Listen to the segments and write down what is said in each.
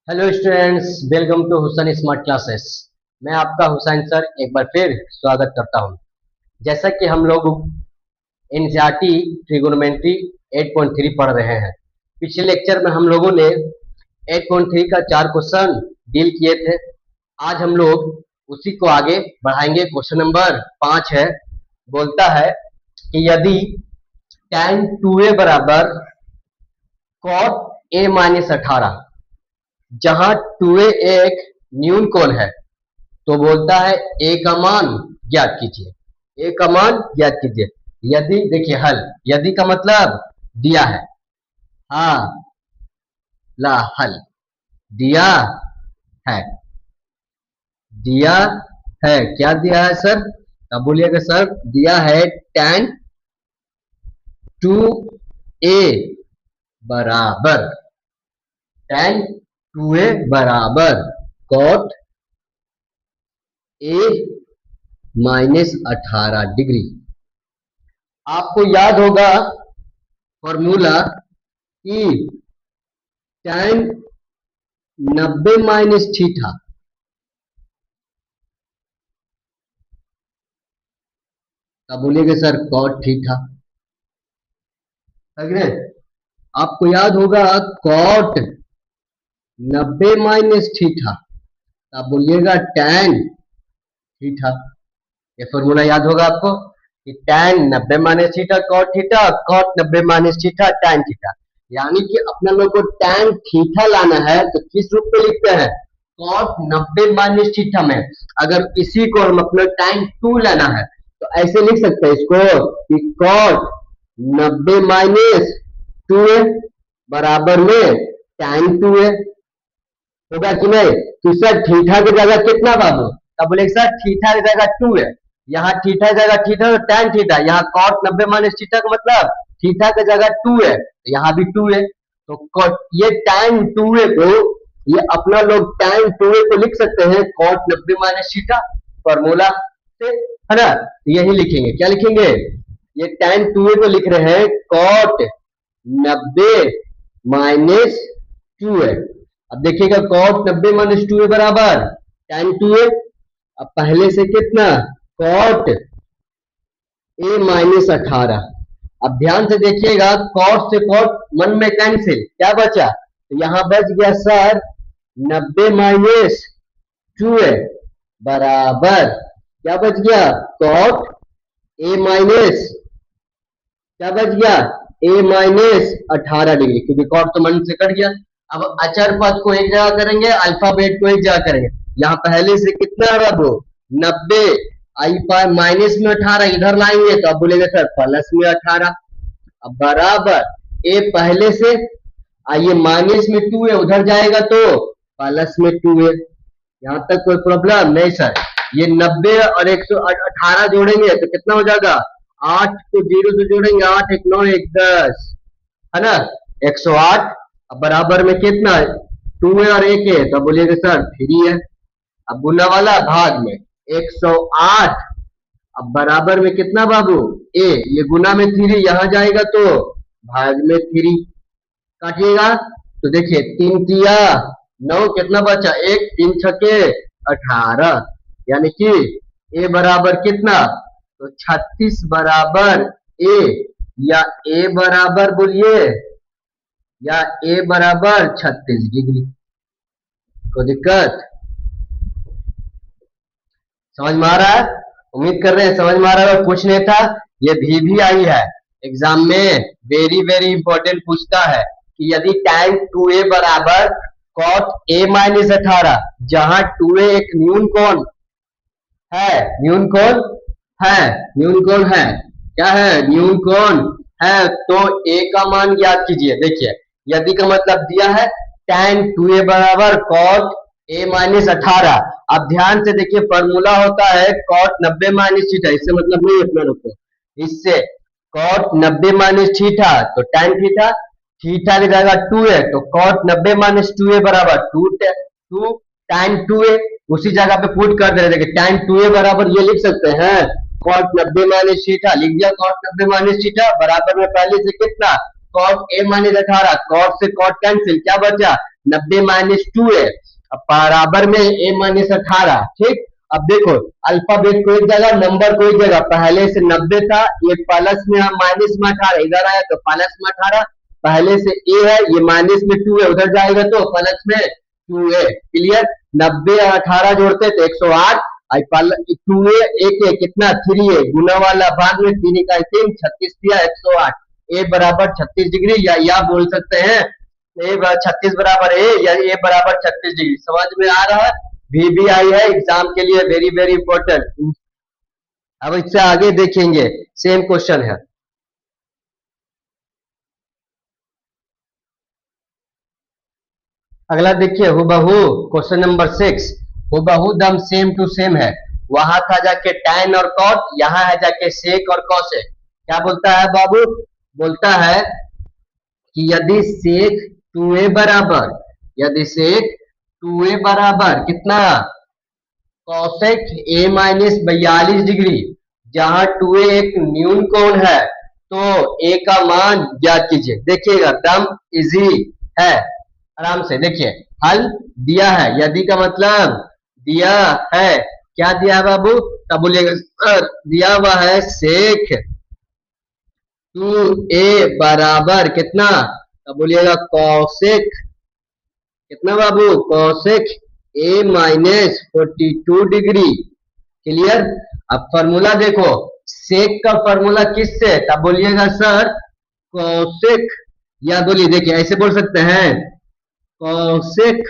Hello students, welcome to Hussain smart classes. मैं आपका Hussain sir एक बार फिर स्वागत करता हूं। जैसा कि हम लोग एनसीईआरटी ट्रिगोनोमेट्री 8.3 पढ़ रहे हैं। पिछले लेक्चर में हम लोगों ने 8.3 का 4 क्वेश्चन डील किए थे। आज हम लोग उसी को आगे बढ़ाएंगे। क्वेश्चन नंबर 5 है, बोलता है कि यदि tan 2a बराबर cot a माइनस 18, जहां 2a एक न्यून कोण है, तो बोलता है a का मान ज्ञात कीजिए। a का मान ज्ञात कीजिए। यदि देखिए हल, यदि का मतलब दिया है, हाँ ला हल दिया है, दिया है क्या दिया है सर? तब बोलिएगा सर दिया है tan 2a बराबर tan 2a बराबर cot a माइनस 18 डिग्री। आपको याद होगा फॉर्मूला कि tan 90 माइनस थीटा, तब बोलिएगा सर cot थीटा। आपको याद होगा cot 90 माइनस थीटा, तब बोलिएगा tan थीटा। ये फॉर्मूला याद होगा आपको कि tan 90 minus theta cot theta, cot 90 minus theta tan theta. यानी कि अपना लोग को tan थीटा लाना है तो किस रूप में लिखते हैं? cot 90 माइनस थीटा में। अगर इसी को हम अपना tan 2 लाना है तो ऐसे लिख सकते हैं इसको कि cot 90 माइनस 2a बराबर में tan 2a। होगा कि नहीं? तो सर थीटा की जगह कितना बाबू? तब बोले सर थीटा की जगह 2 है, यहाँ थीटा की जगह थीटा तो tan थीटा, यहाँ cot 90 माइनस थीटा का मतलब थीटा की जगह 2 है, तो यहाँ भी 2 है। तो ये tan 2a को, ये अपना लोग tan 2a को लिख सकते हैं cot 90 माइनस थीटा फॉर्मूला से, है ना? तो यही लिखेंगे। क्या लिखेंगे? ये tan 2a को लिख रहे हैं cot 90 माइनस 2a। अब देखिएगा cot 90 माइनस 2a बराबर tan 2a। अब पहले से कितना cot a माइनस 18। अब ध्यान से देखिएगा cot से cot मन में कैंसिल, क्या बचा? तो यहां बच गया सर 90 माइनस 2a बराबर क्या बच गया? cot a माइनस क्या बच गया? a माइनस 18 डिग्री, क्योंकि cot तो मन से कट गया। अब अचर पद को एक जगह करेंगे, अल्फाबेट को एक जगह करेंगे। यहाँ पहले से कितना है बाबू? 90, आई पाए माइनस में 18 इधर लाएंगे तो अब बोलेंगे सर प्लस में 18। अब बराबर ए पहले से, आइए माइनस में 2 है, उधर जाएगा तो प्लस में 2 है। यहाँ तक कोई प्रॉब्लम नहीं सर? ये 90 और 118 जोड़ेंगे तो कितना हो जाएगा? 8 को 0 से जोड़ेंगे, 8 1 9 1 10, है ना? 108। अब बराबर में कितना है? 2 है और 1 है, तो बोलिएगा सर 3 है। अब गुना वाला भाग में 108। अब बराबर में कितना बाबू? ए, ये गुना में 3 यहां जाएगा तो भाग में 3 काटिएगा। तो देखिए 3 तिया 9, कितना बचा? 1 3 छके 18, यानी कि ए बराबर कितना? तो 36 बराबर ए, या ए बराबर बोलिए, या ए बराबर 36 डिग्री। कोई दिक्कत? समझ में आ रहा है? उम्मीद कर रहे हैं समझ में आ रहा है। कुछ नहीं था, ये भी आई है एग्जाम में, वेरी वेरी इंपॉर्टेंट पूछता है कि यदि tan 2a बराबर cot a माइनस 18, जहां 2a एक न्यून कोण है, न्यून कोण है, न्यून कोण है, क्या है? न्यून कोण है, तो a का मान ज्ञात कीजिए। देखिए यदि का मतलब दिया है tan 2a बराबर cot a माइनस 18। अब ध्यान से देखिए फॉर्मूला होता है cot 90 माइनस थीटा, इससे मतलब नहीं अपना लोग को, इससे cot 90 माइनस थीटा तो tan थीटा, थीटा की जगह 2 है तो cot 90 माइनस 2a बराबर 2 tan 2a, उसी जगह पे पुट कर दे। देखिए tan 2a बराबर ये लिख सकते हैं cot 90 माइनस थीटा, लिख दिया cot 90 माइनस थीटा बराबर में पहले से कितना cot a माइनस 18, cot से cot कैंसिल, क्या बचा? 90 माइनस 2a, अब बराबर में a माइनस 18। ठीक, अब देखो अल्फाबेट को एक जगह, नंबर को एक जगह, पहले से 90 था, ये प्लस में माइनस में 18 इधर आया तो प्लस में 18, पहले से a है, ये माइनस में 2 है, उधर जाएगा तो प्लस में 2a। क्लियर, 90 और 18 जोड़ते तो 108, 2a एक है कितना 3a, गुना वाला बाद में 3 का 3, 36 दिया 108, a बराबर 36 डिग्री, या बोल सकते हैं ए 36 बराबर ए, या ए बराबर 36 डिग्री। समझ में आ रहा है, VBI है एग्जाम के लिए वेरी वेरी इंपॉर्टेंट। अब इससे आगे देखेंगे, सेम क्वेश्चन है। अगला देखिए, हुबहू क्वेश्चन नंबर 6, हुबहू दम सेम टू सेम है। वहां था जाके tan और cot, यहाँ है जाके sec और cos है। क्या बोलता है बाबू, बोलता है कि यदि sec 2a बराबर, यदि sec 2a बराबर कितना cosec a माइनस 42 डिग्री, जहां 2a एक न्यून कोण है, तो a का मान ज्ञात कीजिए। देखिएगा दम इजी है, आराम से देखिए, हल दिया है, यदि का मतलब दिया है, क्या दिया है बाबू, तब बोलिएगा सर दिया हुआ है सेक 2a बराबर कितना, तब बोलिएगा कौशिक कितना बाबू, Kaushik a minus 42 degree. Clear, अब फॉर्मूला देखो, सेक का फॉर्मूला किससे, तब बोलिएगा सर कौशिक, या बोलिए देखिए ऐसे बोल सकते हैं कौशिक,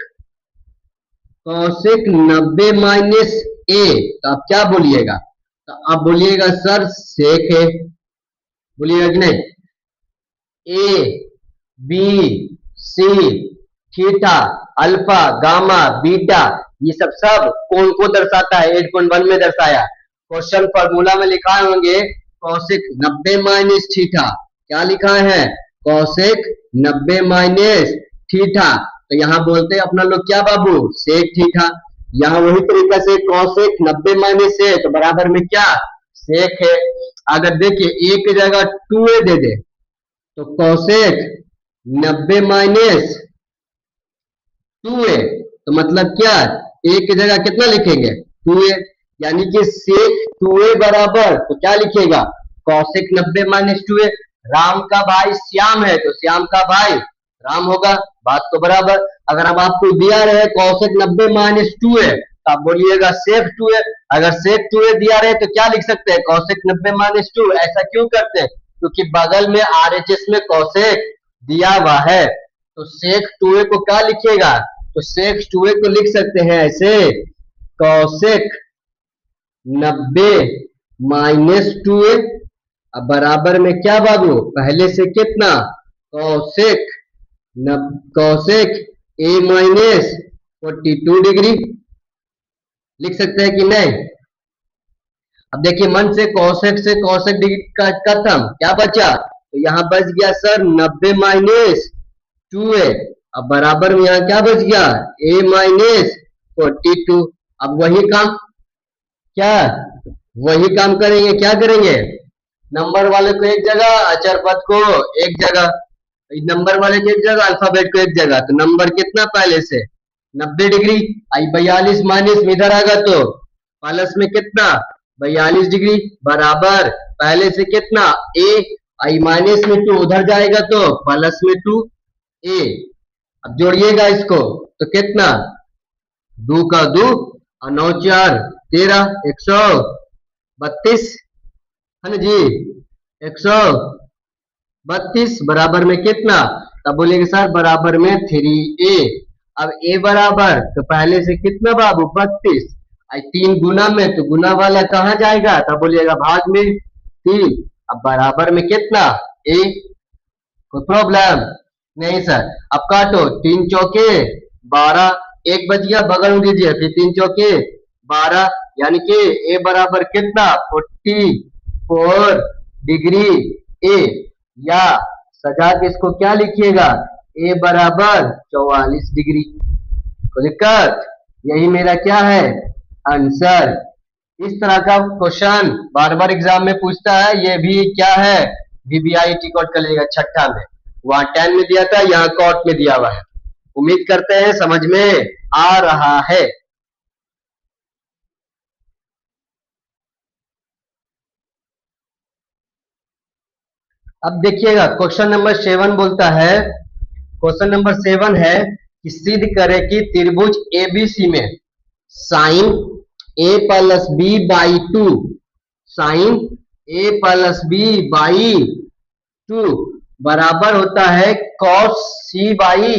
कौशिक 90 माइनस ए, तो आप क्या बोलिएगा, तो आप बोलिएगा सर सेक है, बोलिएगा कि नहीं, A B C theta alpha gamma beta, ये सब कोण को दर्शाता है, 8.1 में दर्शाया। क्वेश्चन फॉर्मूला में लिखा होंगे कौशिक 90 माइनस थीटा, क्या लिखा है कौशिक 90 माइनस थीटा, तो यहाँ बोलते हैं अपना लोग क्या बाबू सेक थीटा। यहाँ वही तरीका से कौशिक 90 माइनस से, तो बराबर में क्या सेक है। अगर देखिए ए की जगह 2a दे दे, तो कौशिक 90 माइनस 2a, तो मतलब क्या a की जगह कितना लिखेंगे 2a, यानी कि सेक 2a बराबर, तो क्या लिखेगा कौशिक 90 माइनस 2a। राम का भाई श्याम है, तो श्याम का भाई राम होगा, बात तो बराबर। अगर अब आपको दिया रहे कौशिक 90 माइनस 2a, तो आप बोलिएगा सेक 2a। अगर सेक 2a दिया रहे तो क्या लिख सकते हैं कौशिक 90 माइनस 2। ऐसा क्यों करते हैं, क्योंकि बगल में RHS में कौशिक दिया हुआ है, तो सेक 2a को क्या लिखिएगा, तो सेक 2a को लिख सकते हैं ऐसे कौशिक 90 माइनस 2a, अब बराबर में क्या बाबू पहले से कितना Kaushik Kaushik a minus 42 degree, लिख सकते हैं कि नहीं। अब देखिए मन से कौशिक डिग्री का खत्म, क्या बचा, तो यहाँ बच गया सर 90 माइनस 2a, अब बराबर में यहाँ क्या बच गया a माइनस 42। अब वही काम, क्या वही काम करेंगे, क्या करेंगे नंबर वाले को एक जगह, अचर पद को एक जगह, नंबर वाले को एक जगह, अल्फाबेट को एक जगह, तो नंबर कितना पहले से 90 डिग्री, आई 42 माइनस में इधर आएगा तो प्लस में कितना 42 डिग्री, बराबर पहले से कितना a, आई माइनस में 2 उधर जाएगा तो प्लस में 2a। अब जोड़िएगा इसको तो कितना 2 का 2 और 9 4 13, 132 है ना जी, 132 बराबर में कितना, तब बोलेंगे सर बराबर में 3a। अब a बराबर तो पहले से कितना बाबू 32, 3 गुना में, तो गुना वाला कहाँ जाएगा, तब बोलिएगा भाग में 3, अब बराबर में कितना a। कोई प्रॉब्लम नहीं सर, अब काटो 3 चौके 12, एक बच गया बगल में दीजिए, फिर 3 चौके 12, यानी कि a बराबर कितना 44 डिग्री a, या सजा के इसको क्या लिखिएगा a बराबर 44 डिग्री। कोई दिक्कत, यही मेरा क्या है आंसर। इस तरह का क्वेश्चन बार बार एग्जाम में पूछता है, ये भी क्या है VBI टिकट का लेगा छठा में, वहां 10 में दिया था, यहाँ कॉट में दिया हुआ है। उम्मीद करते हैं समझ में आ रहा है। अब देखिएगा क्वेश्चन नंबर 7 बोलता है, क्वेश्चन नंबर 7 है कि सिद्ध करें कि त्रिभुज एबीसी में sine A plus B by 2 sine A plus B by 2 बराबर होता है कॉस सी बाई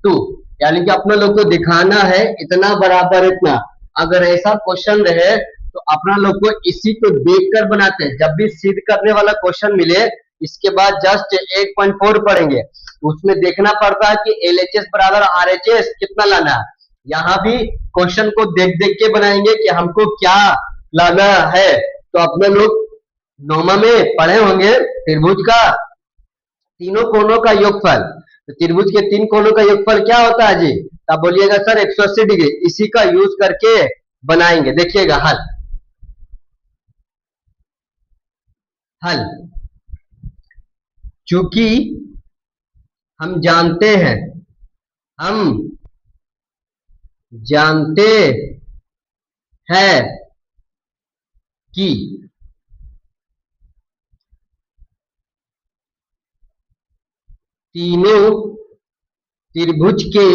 2। यानी कि अपना लोग को दिखाना है इतना बराबर इतना। अगर ऐसा क्वेश्चन रहे तो अपना लोग को इसी को देखकर बनाते हैं। जब भी सिद्ध करने वाला क्वेश्चन मिले इसके बाद जस्ट 8.4 पढ़ेंगे, उसमें देखना पड़ता है कि एलएचएस बराबर आरएचएस कितना लाना है। यहाँ भी क्वेश्चन को देख देख के बनाएंगे कि हमको क्या लाना है। तो अपने लोग नौमा में पढ़े होंगे त्रिभुज का तीनों कोणों का योगफल। तो त्रिभुज के 3 कोणों का योगफल क्या होता है जी? आप बोलिएगा सर 180 डिग्री। इसी का यूज करके बनाएंगे। देखिएगा हल हल चूंकि हम जानते हैं कि तीनों त्रिभुज के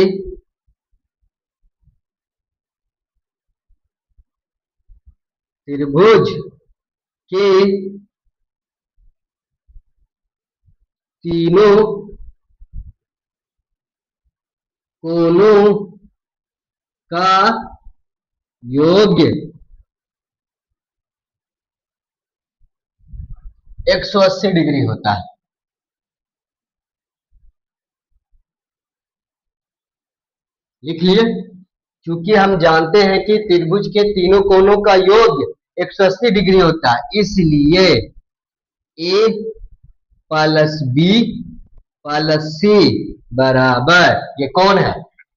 तीनों कोणों का योग 180 डिग्री होता है। लिख लिए, क्योंकि हम जानते हैं कि त्रिभुज के तीनों कोणों का योग 180 डिग्री होता है, इसलिए ए प्लस बी प्लस सी बराबर, ये कौन है?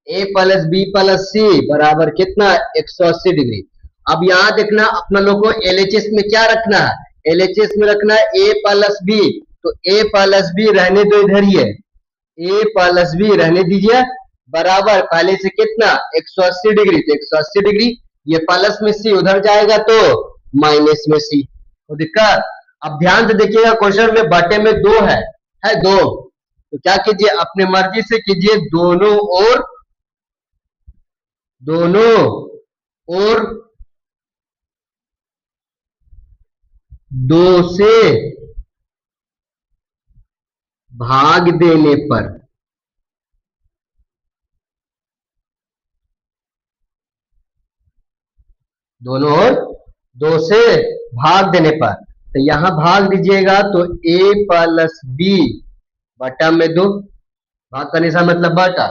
ए प्लस बी प्लस सी बराबर कितना? 180 डिग्री। अब यहां देखना अपना लोग को एलएचएस में क्या रखना है? एलएचएस में रखना है ए प्लस बी। तो ए प्लस बी रहने दो इधर ही है, ए प्लस बी रहने दीजिए बराबर पहले से कितना? 180 डिग्री। तो 180 डिग्री ये प्लस में सी उधर जाएगा तो माइनस में सी। तो दिक्कत। अब ध्यान से देखिएगा क्वेश्चन में बटे में 2 है 2। तो क्या कीजिए? अपने मर्जी से कीजिए, दोनों ओर 2 से भाग देने पर दोनों ओर 2 से भाग देने पर, तो यहां भाग दीजिएगा तो a प्लस बी बटा में 2, भाग का निशान मतलब बटा,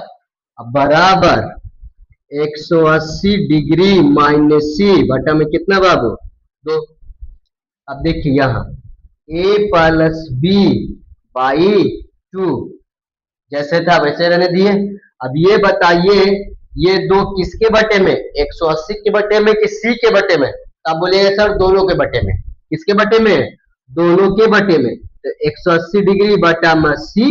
अब बराबर 180 डिग्री माइनस सी बटा में कितना बाबू? 2। अब देखिए यहां a प्लस बी बाई 2 जैसे था वैसे रहने दिए। अब ये बताइए ये 2 किसके बटे में? 180 के बटे में कि सी के बटे में? तो आप बोलिएगा सर दोनों के बटे में। किसके बटे में? दोनों के बटे में। तो 180 डिग्री बटा में सी,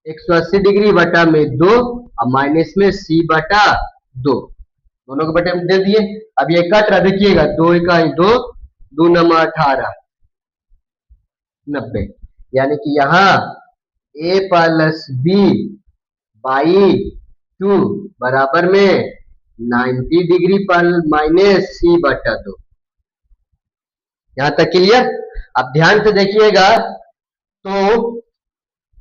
180 डिग्री बटा में 2 और माइनस में सी बटा 2, दोनों के बटे में दे दिए। अब ये कट रहा, देखिएगा 2 का 2, 2 नंबर 18 90, यानी कि यहाँ a प्लस बी बाई 2 बराबर में 90 डिग्री पर माइनस सी बटा 2। यहां तक क्लियर? अब ध्यान से देखिएगा तो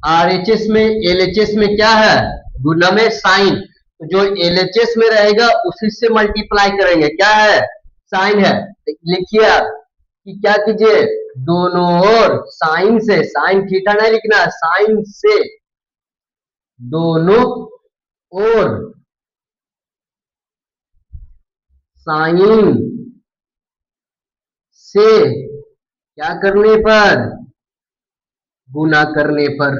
आरएचएस में एलएचएस में क्या है? गुना में साइन। तो जो एलएचएस में रहेगा उसी से मल्टीप्लाई करेंगे, क्या है? साइन है। लिखिए आप कि क्या कीजिए, दोनों ओर साइन से, साइन थीटा नहीं लिखना, साइन से दोनों ओर साइन से क्या करने पर? गुना करने पर,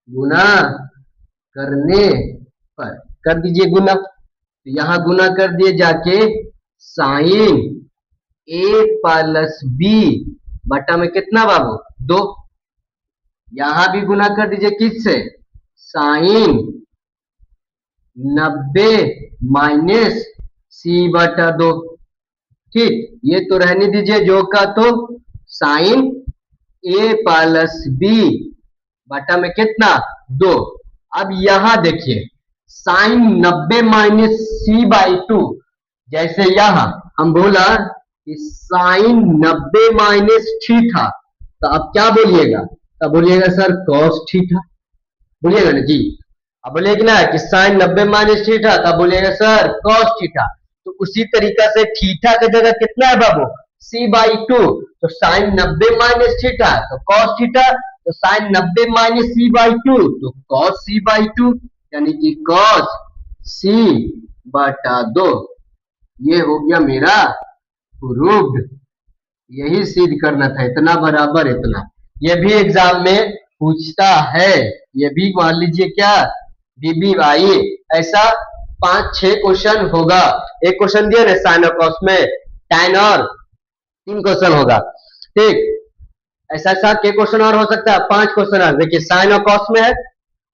गुना करने पर कर दीजिए गुना। तो यहां गुना कर दिए जाके साइन ए प्लस बी बटा में कितना बाबू? 2। यहां भी गुना कर दीजिए किससे? Sine 90 minus c/2। ठीक, ये तो रहने दीजिए जो का तो साइन a प्लस b बटा में कितना 2। अब यहां देखिए साइन 90 माइनस c/2, जैसे यहां हम बोला कि साइन 90 माइनस थीटा, तो आप क्या बोलिएगा, तब बोलिएगा सर कॉस थीटा, बोलिएगा ना जी। अब बोलिएगा ना कि साइन 90 माइनस थीटा, तब बोलिएगा सर कॉस थीटा। तो उसी तरीका से थीटा की जगह कितना है बाबू c/2, तो साइन 90 माइनस थीटा तो कॉस थीटा, तो साइन 90 माइनस c/2 तो कॉस c/2, यानी कि कॉस c/2। ये हो गया मेरा प्रूव्ड। यही सिद्ध करना था, इतना बराबर इतना। ये भी एग्जाम में पूछता है, ये भी मान लीजिए क्या बीबीवाई, ऐसा 5-6 क्वेश्चन होगा। एक क्वेश्चन दिया ना साइन और कॉस में, tan और 3 क्वेश्चन होगा। ठीक, ऐसा ऐसा के क्वेश्चन और हो सकता है, 5 क्वेश्चन और। देखिए साइन और कॉस में है,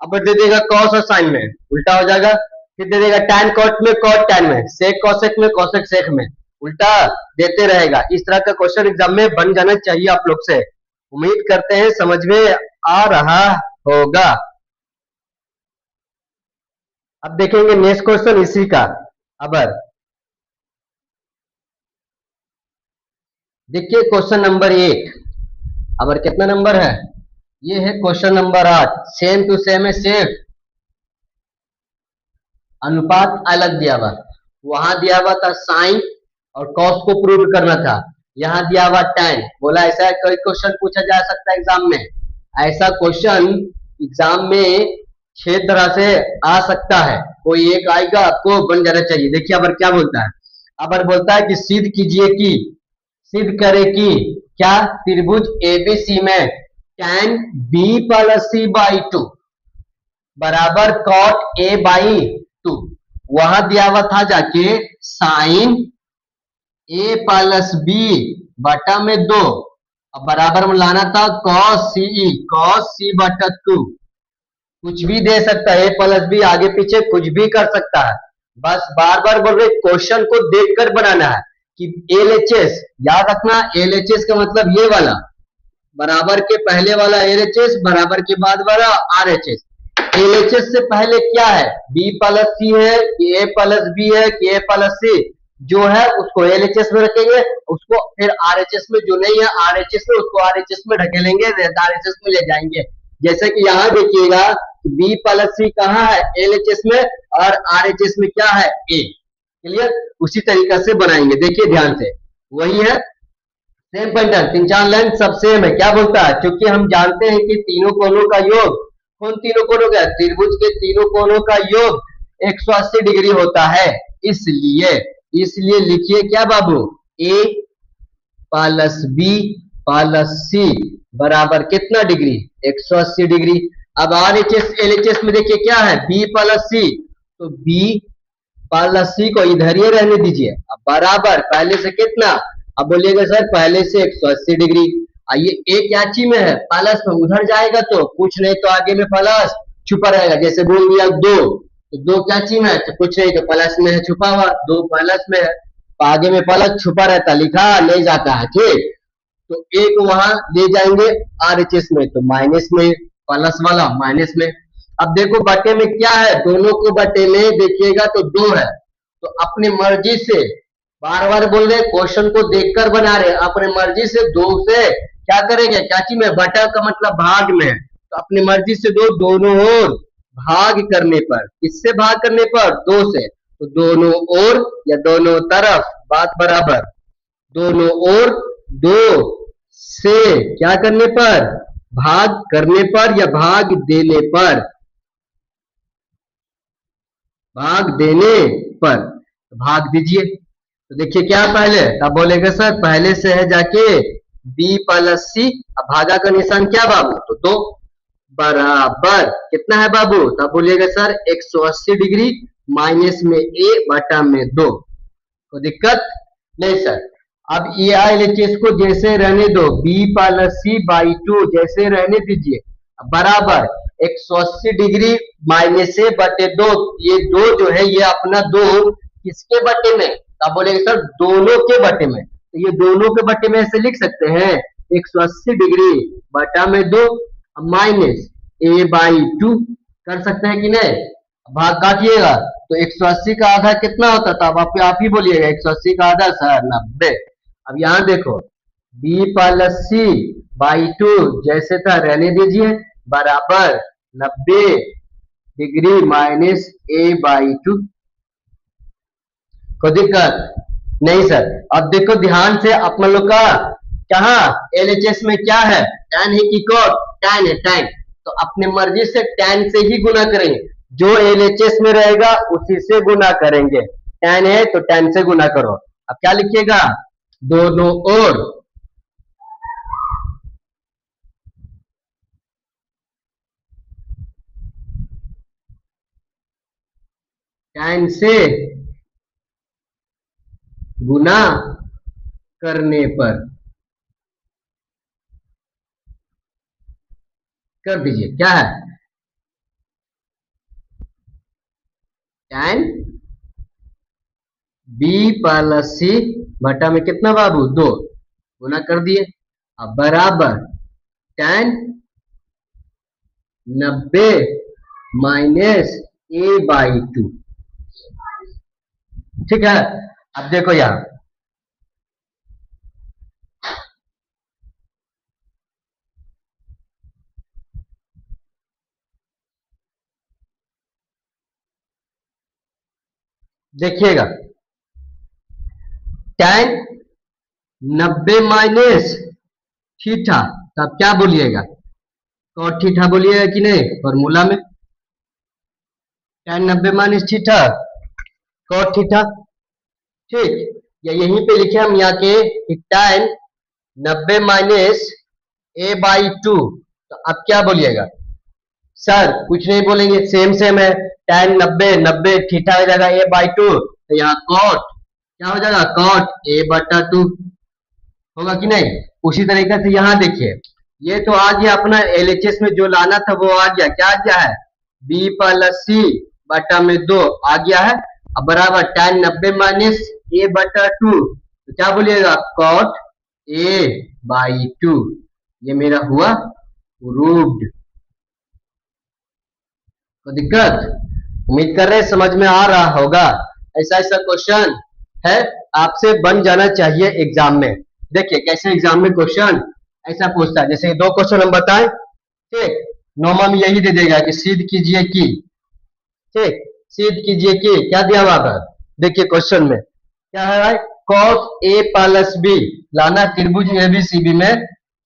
अब दे देगा कॉस और साइन में, उल्टा हो जाएगा। फिर दे देगा tan कॉट में, कॉट tan में, सेक कॉसेक में, कॉसेक सेक में, उल्टा देते रहेगा। इस तरह का क्वेश्चन एग्जाम में बन जाना चाहिए आप लोग से। उम्मीद करते हैं समझ में आ रहा होगा। अब देखेंगे नेक्स्ट क्वेश्चन इसी का। अब देखिए क्वेश्चन नंबर 1, अब कितना नंबर है, ये है question number 8। Same to same है, सेफ अनुपात अलग दिया हुआ, वहां दिया हुआ था साइन और कॉस को प्रूव करना था, यहां दिया हुआ tan। बोला ऐसा कोई क्वेश्चन पूछा जा सकता है एग्जाम में, ऐसा क्वेश्चन एग्जाम में 6 तरह से आ सकता है, कोई एक आएगा आपको बन जाना चाहिए। देखिए अब क्या बोलता है, अब बोलता है कि सिद्ध कीजिए कि, सिद्ध करे कि क्या त्रिभुज एबीसी में tan b प्लस c/2 बराबर cot a/2, वहां दिया हुआ था जाके साइन a प्लस b बटा में 2, अब बराबर में लाना था cos c/2। कुछ भी दे सकता है, a प्लस b आगे पीछे कुछ भी कर सकता है, बस बार बार बोल रहे क्वेश्चन को देखकर बनाना है कि LHS याद रखना। LHS का मतलब ये वाला, बराबर के पहले वाला LHS, बराबर के बाद वाला RHS। LHS से पहले क्या है, b प्लस c है कि a प्लस b है कि a प्लस c, जो है उसको LHS में रखेंगे, उसको फिर RHS में, जो नहीं है RHS में उसको RHS में ढकेलेंगे, RHS में ले जाएंगे। जैसे कि यहाँ देखिएगा b प्लस c कहाँ है LHS में, और RHS में क्या है a। क्लियर, उसी तरीका से बनाएंगे, देखिए ध्यान से, वही है सेम पैटर्न, 3-4 लाइन सब सेम है। क्या बोलता है, क्योंकि हम जानते हैं कि तीनों कोणों का योग, कौन तीनों कोणों का, त्रिभुज के तीनों कोणों का योग 180 डिग्री होता है, इसलिए लिखिए क्या बाबू, a plus b plus c बराबर कितना डिग्री 180 डिग्री। अब RHS LHS में देखिए क्या है b प्लस c, तो b प्लस c को इधर ही रहने दीजिए, अब बराबर पहले से कितना, अब बोलिएगा सर पहले से 180 डिग्री। आइए a क्या चीज में है, प्लस में, उधर जाएगा तो कुछ नहीं, तो आगे में प्लस छुपा रहेगा, जैसे बोल दिया 2, तो 2 क्या चीज में है, तो कुछ नहीं, तो प्लस में है छुपा हुआ, 2 प्लस में है, तो आगे में प्लस छुपा रहता, लिखा नहीं जाता है। ठीक, तो एक वहां ले जाएंगे RHS में, तो माइनस में, प्लस वाला माइनस में। अब देखो बटे में क्या है, दोनों को बटे में देखिएगा तो 2 है, तो अपनी मर्जी से, बार बार बोल रहे क्वेश्चन को देखकर बना रहे, अपने मर्जी से 2 से क्या करेंगे, क्या चीज में, बटा का मतलब भाग में, तो अपनी मर्जी से 2 दोनों ओर भाग करने पर, किससे भाग करने पर, 2 से, तो दोनों ओर या दोनों तरफ बात बराबर, दोनों ओर 2 से क्या करने पर, भाग करने पर या भाग देने पर, भाग देने पर, भाग दीजिए। तो देखिए क्या पहले, तब बोलेगा सर पहले से है जाके b प्लस c, अब भागा का निशान क्या बाबू, तो 2 बराबर कितना है बाबू, तब बोलिएगा सर 180 डिग्री माइनस में a बटा में 2, कोई दिक्कत नहीं सर। अब ये LHS को जैसे रहने दो, b प्लस c/2 जैसे रहने दीजिए, बराबर 180 माइनस ए बटे 2, ये 2 जो है ये अपना 2 किसके बटे में, आप बोलेंगे सर दोनों के बटे में, तो ये दोनों के बटे में ऐसे लिख सकते हैं 180 बटा में 2 माइनस ए बाई 2, कर सकते हैं कि नहीं, भाग काटिएगा तो 180 का आधा कितना होता था, अब आप ही बोलिएगा 180 का आधा सर 90। अब यहाँ देखो b प्लस सी बाई 2 जैसे था रहने दीजिए बराबर 90 माइनस ए बाई 2, कोई दिक्कत नहीं सर। अब देखो ध्यान से अपन लोग का कहा एलएचएस में क्या है, tan है कि cot, tan है tan, तो अपने मर्जी से tan से ही गुना करेंगे, जो एलएचएस में रहेगा उसी से गुना करेंगे, tan है तो tan से गुना करो। अब क्या लिखिएगा दोनों ओर tan से गुना करने पर कर दीजिए, क्या है tan b प्लस सी बटा में कितना बाबू 2 गुना कर दिए, अब बराबर tan 90 माइनस ए बाई 2, ठीक है। अब देखो यहां देखिएगा tan 90 माइनस थीटा, तब क्या बोलिएगा cot थीटा बोलिएगा कि नहीं, फॉर्मूला में tan 90 minus theta cot theta, ठीक, या यहीं पे लिखे हम यहाँ के tan 90 माइनस ए बाई 2, तो अब क्या बोलिएगा सर, कुछ नहीं बोलेंगे सेम सेम है, tan 90 थीटा हो जाएगा ए बाई 2, तो यहाँ cot क्या हो जाएगा cot ए बटा 2 होगा कि नहीं। उसी तरीके से यहाँ देखिए ये तो आ गया अपना एलएचएस में जो लाना था वो आ गया, क्या आ गया है b प्लस सी बटा में 2 आ गया है, अब बराबर tan 90 माइनस ए बटा 2, तो क्या बोलिएगा cot ए बाई 2, ये मेरा हुआ प्रूव्ड। तो दिक्कत, उम्मीद कर रहे हैं समझ में आ रहा होगा। ऐसा ऐसा क्वेश्चन है आपसे बन जाना चाहिए एग्जाम में। देखिए कैसे एग्जाम में क्वेश्चन ऐसा पूछता है, जैसे 2 क्वेश्चन हम बताएं, ठीक, नॉर्मल में यही दे देगा कि सिद्ध कीजिए कि, ठीक, सिद्ध कीजिए कि क्या दिया हुआ है, देखिए क्वेश्चन में क्या है भाई cos a प्लस बी लाना त्रिभुज एबीसीबी में,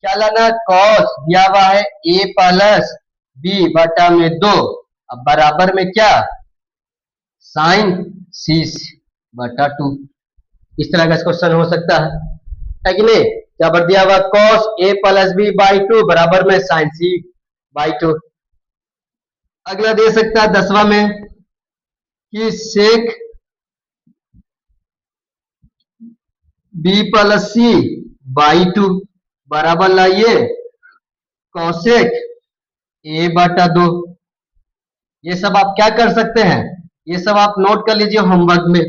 क्या लाना cos दिया हुआ है a प्लस बी बटा में 2, अब बराबर में क्या साइन सी बटा 2, इस तरह का क्वेश्चन हो सकता है कि नहीं, क्या बढ़ दिया हुआ cos a plus B by 2 बराबर में साइन सी बाई 2। अगला दे सकता है 10वां में कि सेक b प्लस सी बाई 2 बराबर लाइए कौशिक ए बटा 2, ये सब आप क्या कर सकते हैं, ये सब आप नोट कर लीजिए होमवर्क में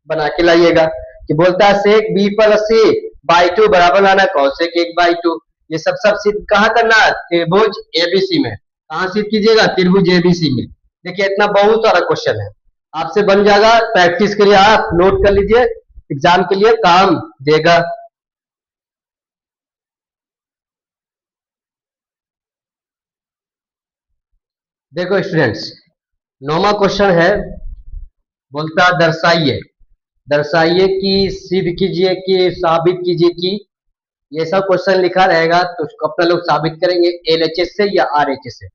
बना के लाइएगा कि बोलता है सेक b प्लस सी बाई 2 बराबर लाना कौशिक 1 बाई 2, ये सब सिद्ध कहाँ करना है त्रिभुज एबीसी में, कहाँ सिद्ध कीजिएगा त्रिभुज एबीसी में। देखिए इतना बहुत सारा क्वेश्चन है आपसे बन जाएगा, प्रैक्टिस करिए, आप नोट कर लीजिए, एग्जाम के लिए काम देगा। देखो स्टूडेंट्स 9वां क्वेश्चन है, बोलता दर्शाइए, दर्शाइए कि सिद्ध कीजिए कि साबित कीजिए कि, ये सब क्वेश्चन लिखा रहेगा तो उसको अपना लोग साबित करेंगे एलएचएस से या आरएचएस से,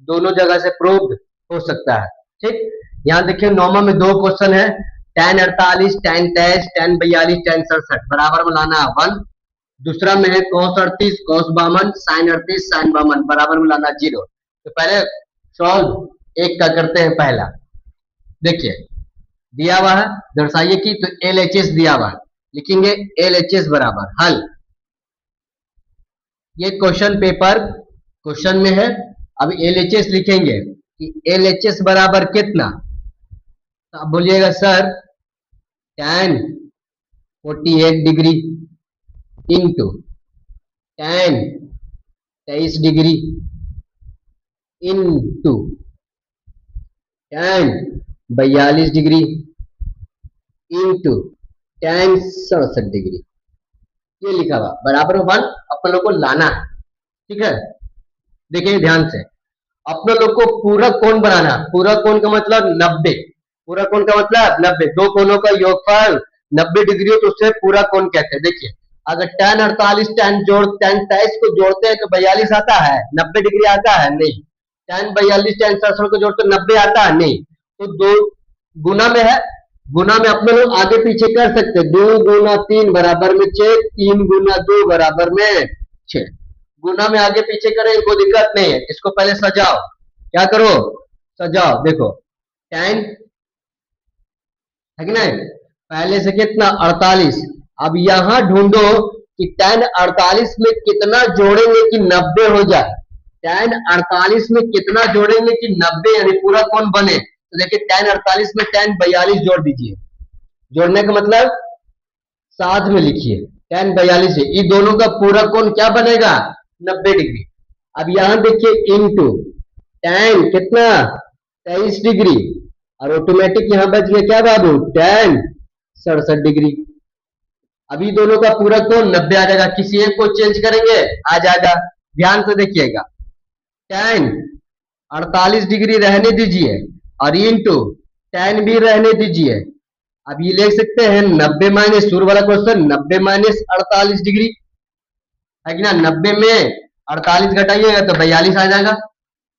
दोनों जगह से प्रूव्ड हो सकता है, ठीक। यहाँ देखिए 9वां में 2 क्वेश्चन है, tan 48 tan 23 tan 42 tan 67 बराबर में लाना 1, दूसरा में है cos 38 cos 52 sin 38 sin 52 बराबर में लाना 0। तो पहले सॉल्व एक का करते हैं, पहला देखिए दिया हुआ है दर्शाइए कि, तो एलएचएस दिया हुआ है, लिखेंगे एलएचएस बराबर हल, ये क्वेश्चन पेपर क्वेश्चन में है, अब LHS लिखेंगे कि LHS बराबर कितना, तो आप बोलिएगा sir tan 48 degree into tan 23 degree into tan 42 degree into tan 67 degree, ये लिखा हुआ बराबर 1 अपन लोग को लाना है। ठीक है, देखिए ध्यान से, अपने लोग को पूरा कोण बनाना। पूरा कोण का मतलब 90, पूरा कोण का मतलब 90, दो कोणों का योगफल 90 डिग्री हो तो उसे पूरा कोण कहते हैं। देखिए अगर tan 48 tan 23 को जोड़ते हैं तो 42 आता है, 90 डिग्री आता है नहीं। tan 42 tan 67 को जोड़ते 90 आता है नहीं। तो दो गुना में है, गुना में अपने लोग आगे पीछे कर सकते, 2 गुना 3 बराबर में 6, 3 गुना 2 बराबर में 6। गुना में आगे पीछे करें कोई दिक्कत नहीं है। इसको पहले सजाओ, क्या करो सजाओ, देखो tan है कि नहीं, पहले से कितना 48। अब यहां ढूंढो कि tan 48 में कितना जोड़ेंगे कि 90 हो जाए। tan 48 में कितना जोड़ेंगे कि 90 यानी पूरा कोण बने। तो देखिए tan 48 में tan 42 जोड़ दीजिए, जोड़ने का मतलब साथ में लिखिए tan 42 है, ये दोनों का पूरा कोण क्या बनेगा 90 डिग्री। अब यहां देखिए इनटू tan कितना 23 डिग्री और ऑटोमेटिक यहां बच गया क्या बाबू tan 67 डिग्री। अभी दोनों का पूरा कोण 90 आ जाएगा, किसी एक को चेंज करेंगे आ जाएगा। ध्यान से देखिएगा, tan 48 डिग्री रहने दीजिए और इंटू tan भी रहने दीजिए। अब ये लिख सकते हैं 90 माइनस शुरू वाला क्वेश्चन 90 माइनस 48 डिग्री है कि ना, 90 में 48 घटाइएगा तो 42 आ जाएगा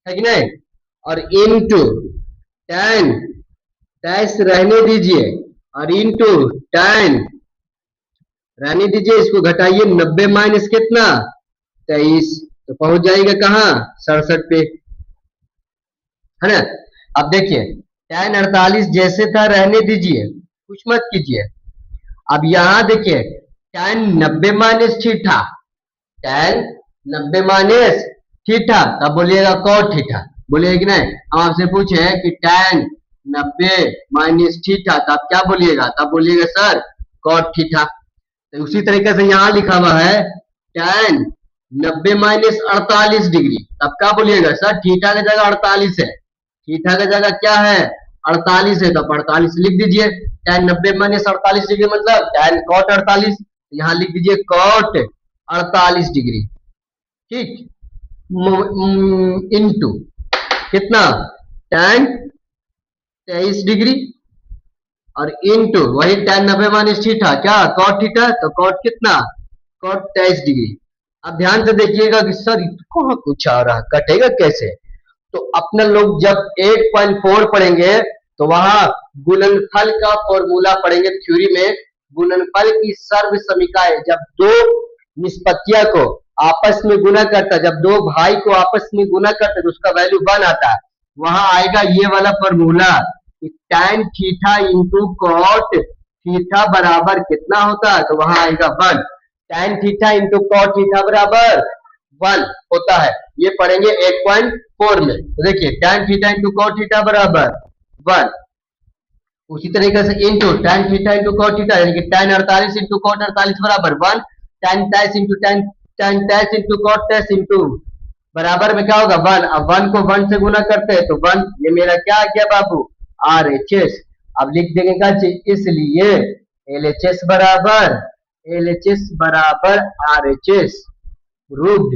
है कि नहीं। और इंटू tan 23 रहने दीजिए और इंटू tan रहने दीजिए, इसको घटाइए 90 माइनस कितना 23 तो पहुंच जाएगा कहाँ 67 पे, है ना। अब देखिए tan 48 जैसे था रहने दीजिए, कुछ मत कीजिए। अब यहां देखिए tan 90 minus theta, tan 90 minus theta तब बोलिएगा cot थीटा, बोलिएगा कि नहीं। हम आपसे पूछे कि tan 90 माइनस थीटा तब क्या बोलिएगा, तब बोलिएगा सर cot थीटा। तो उसी तरीके से यहां लिखा हुआ है tan 90 माइनस 48 डिग्री तब क्या बोलिएगा सर थीटा की जगह 48 है, थीटा की जगह क्या है 48 है तो 48 लिख दीजिए। tan 90 माइनस 48 डिग्री मतलब tan cot 48, यहां लिख दीजिए cot 48 डिग्री। ठीक, इनटू कितना tan 23 डिग्री और इनटू वही tan 90 माइनस थीटा क्या cot थीटा, तो cot कितना cot 23 डिग्री। अब ध्यान से देखिएगा कि सर कहाँ कुछ आ रहा, कटेगा कैसे। तो अपने लोग जब 8.4 पढ़ेंगे तो वहां गुणनफल का फॉर्मूला पढ़ेंगे। थ्योरी में गुणनफल की सर्व समीकरण, जब दो निष्पत्तियां को आपस में गुना करता है, जब दो भाई को आपस में गुना करते हैं तो उसका वैल्यू 1 आता है। वहां आएगा ये वाला formula tan theta into cot theta बराबर कितना होता है, तो वहां आएगा 1। tan theta into cot theta बराबर 1 होता है, ये पढ़ेंगे 8.4 में। तो देखिए tan theta into cot theta बराबर 1, उसी तरीके से into tan theta into cot theta यानी कि tan 48 इंटू कॉट 48 बराबर 1, tan 23 इंटू tan 23 इंटू कॉट 23 इंटू बराबर में क्या होगा 1। अब 1 को 1 से गुना करते हैं तो 1, ये मेरा क्या आ गया बाबू RHS। अब लिख देंगे क्या, इसलिए LHS बराबर RHS प्रूव्ड।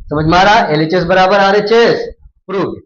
समझ में आ रहा, LHS बराबर RHS प्रूव्ड।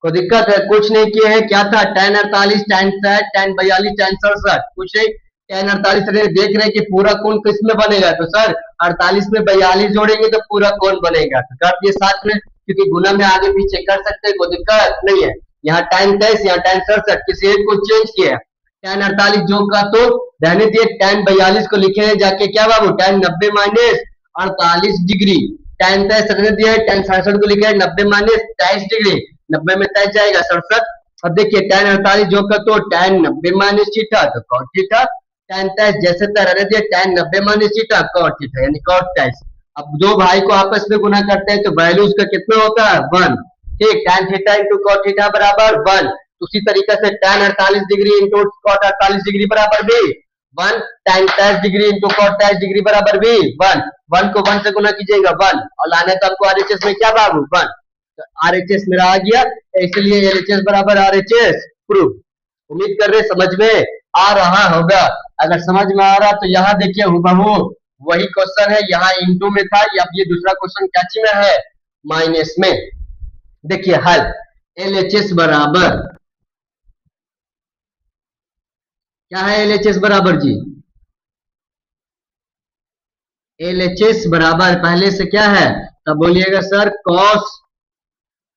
कोई दिक्कत है, कुछ नहीं किए हैं, क्या था tan 48 tan 60 tan 42 tan 67, कुछ नहीं tan 48 देख रहे हैं कि पूरा कोण किसमें बनेगा, तो सर 48 में 42 जोड़ेंगे तो पूरा कोण बनेगा, तो कर दिए साथ में, क्योंकि गुना में आगे पीछे कर सकते हैं, कोई दिक्कत नहीं है। यहाँ tan 23 यहाँ tan 67, किसी एक को चेंज किया, tan 48 जो का तो रहने दिए, tan 42 को लिखे जाके क्या बाबू tan 90 माइनस 48 डिग्री, tan 23 रहने दिया है, tan 67 को लिखे 90 माइनस 23 डिग्री, 90 में 23 जाएगा 67। अब देखिए tan 48 जो का तो tan 90 माइनस थीटा तो cot थीटा, tan 23 जैसे रहने दिया tan 90 minus theta cot theta यानी cot 23। अब दो भाई को आपस में गुना करते हैं तो वैल्यू उसका कितना होता है 1। ठीक, tan theta into cot theta बराबर 1। उसी तरीके से tan 48 degree into cot 48 degree बराबर भी 1। tan 60 degree into cot 60 degree बराबर भी 1। 1 को 1 से गुना कीजिएगा 1 और लाना तो आपको RHS में क्या बाबू 1। तो RHS मेरा आ गया, इसलिए LHS बराबर RHS प्रूव। उम्मीद कर रहे समझ में आ रहा होगा। अगर समझ में आ रहा तो यहाँ देखिए हुबहू वही क्वेश्चन है, यहाँ इंटू में था, अब ये दूसरा क्वेश्चन क्या में है माइनस में। देखिए हल LHS बराबर क्या है, LHS बराबर जी LHS बराबर पहले से क्या है तब बोलिएगा सर cos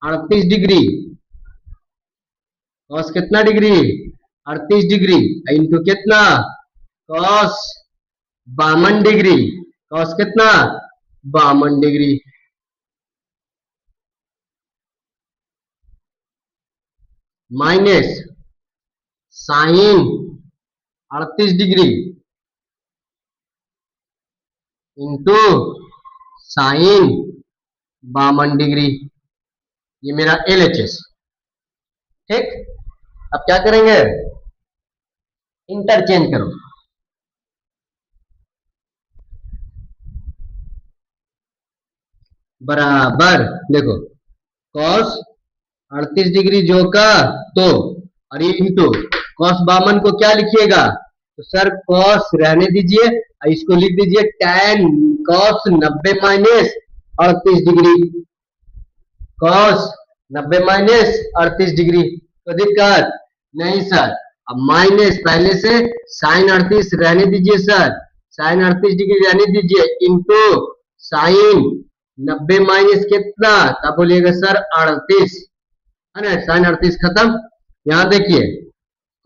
38 डिग्री, cos कितना डिग्री 38 डिग्री इंटू कितना cos 52 डिग्री, cos कितना 52 degree minus sine 38 degree into sine 52 degree, ये मेरा LHS। ठीक, अब क्या करेंगे इंटरचेंज करो। बराबर देखो cos 38 डिग्री जो का तो और इंटू cos 52 को क्या लिखिएगा तो सर cos रहने दीजिए, इसको लिख दीजिए tan cos 90 minus 38 degree, cos 90 minus 38 degree. तो दिक्कत नहीं सर, अब माइनस पहले से साइन 38 रहने दीजिए सर, साइन 38 डिग्री रहने दीजिए इंटू साइन 90 माइनस कितना तब बोलिएगा सर 38 है ना, साइन 38 खत्म। यहाँ देखिए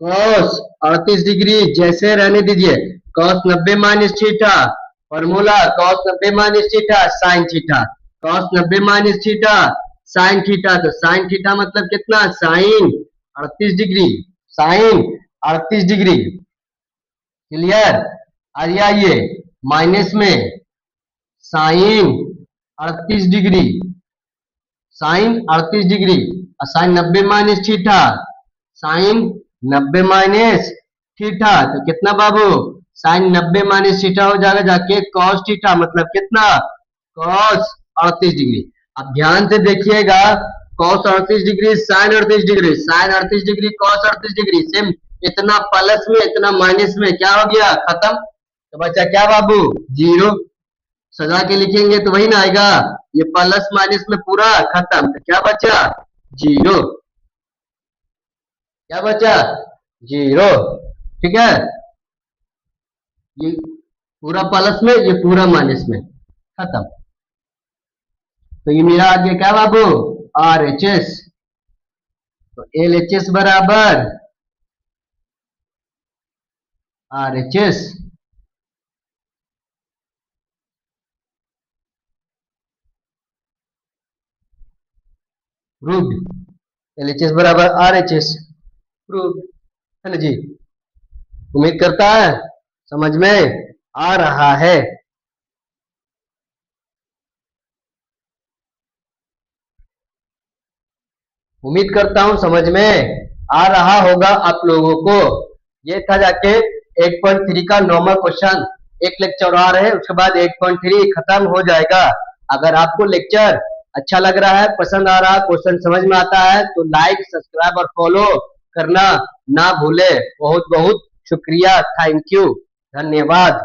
cos 38 डिग्री जैसे रहने दीजिए, cos 90 minus theta formula cos 90 minus theta sine theta, cos 90 minus theta sine theta, तो साइन थीटा मतलब कितना sine 38 degree, sine 38 degree clear. आइए माइनस में साइन 38 डिग्री, साइन 38 डिग्री और sine 90 minus theta, sine 90 minus theta तो कितना बाबू sign 90 minus theta हो जाएगा जाके cos थीटा मतलब कितना cos 38 डिग्री। अब ध्यान से देखिएगा cos 38 degree sine 38 degree, sine 38 degree cos 38 degree same, इतना प्लस में इतना माइनस में क्या हो गया खत्म। तो बच्चा क्या बाबू जीरो, सजा के लिखेंगे तो वही ना आएगा, ये प्लस माइनस में पूरा खत्म, तो क्या बचा जीरो, क्या बचा जीरो। ठीक है, ये पूरा प्लस में ये पूरा माइनस में खत्म। तो ये मेरा आ गया क्या बाबू RHS। तो LHS बराबर RHS प्रूव्ड, LHS बराबर RHS प्रूव्ड है ना जी। उम्मीद करता है समझ में आ रहा है। उम्मीद करता हूं समझ में आ रहा होगा आप लोगों को। ये था जाके 8.3 का नॉर्मल क्वेश्चन, एक लेक्चर और है उसके बाद 8.3 खत्म हो जाएगा। अगर आपको लेक्चर अच्छा लग रहा है, पसंद आ रहा है, क्वेश्चन समझ में आता है तो लाइक सब्सक्राइब और फॉलो करना ना भूले। बहुत बहुत शुक्रिया, थैंक यू, धन्यवाद।